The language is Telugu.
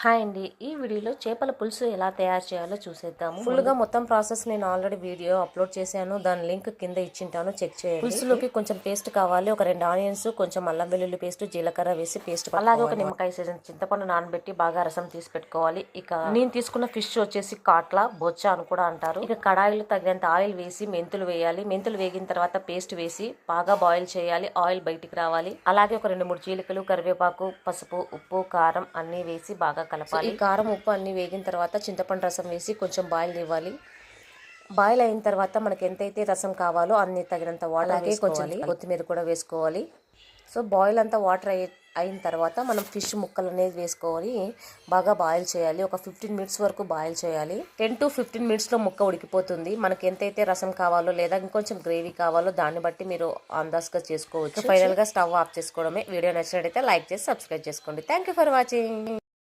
హాయ్ అండి. ఈ వీడియోలో చేపల పులుసు ఎలా తయారు చేయాలో చూసేద్దాము. ఫుల్గా మొత్తం ప్రాసెస్ నేను ఆల్రెడీ వీడియో అప్లోడ్ చేశాను. దాని లింక్ కింద ఇచ్చింటాను, చెక్ చేయండి. పులుసులోకి కొంచెం పేస్ట్ కావాలి. ఒక 2 ఆనియన్స్, కొంచెం అల్లం వెల్లుల్లి పేస్ట్, జీలకర్ర వేసి పేస్ట్. అలాగే ఒక నిమ్మకాయ సీజన్ చింతపండు నానబెట్టి బాగా రసం తీసి పెట్టుకోవాలి. ఇక నేను తీసుకున్న ఫిష్ వచ్చేసి కాట్ల బొచ్చ అని కూడా అంటారు. ఇక కడాయిలో తగినంత ఆయిల్ వేసి మెంతులు వేయాలి. మెంతులు వేగిన తర్వాత పేస్ట్ వేసి బాగా బాయిల్ చేయాలి. ఆయిల్ బయటికి రావాలి. అలాగే ఒక 2-3 చీలికలు, కరివేపాకు, పసుపు, ఉప్పు, కారం అన్ని వేసి బాగా కలపాలి. కారం, ఉప్పు అన్ని వేగిన తర్వాత చింతపండు రసం వేసి కొంచెం బాయిల్ ఇవ్వాలి. బాయిల్ అయిన తర్వాత మనకి ఎంతైతే రసం కావాలో అన్ని తగినంత వాటర్ కొంచెం కొత్తిమీర కూడా వేసుకోవాలి. సో బాయిల్ అంతా వాటర్ అయిన తర్వాత మనం ఫిష్ ముక్కలు అనేది వేసుకోవాలి. బాగా బాయిల్ చేయాలి. ఒక 15 మినిట్స్ వరకు బాయిల్ చేయాలి. 10 to 15 మినిట్స్లో ముక్క ఉడికిపోతుంది. మనకి ఎంతైతే రసం కావాలో లేదా ఇంకొంచెం గ్రేవీ కావాలో దాన్ని బట్టి మీరు అందాజుగా చేసుకోవచ్చు. ఫైనల్గా స్టవ్ ఆఫ్ చేసుకోవడమే. వీడియో నచ్చినట్టయితే లైక్ చేసి సబ్స్క్రైబ్ చేసుకోండి. Thank you for watching.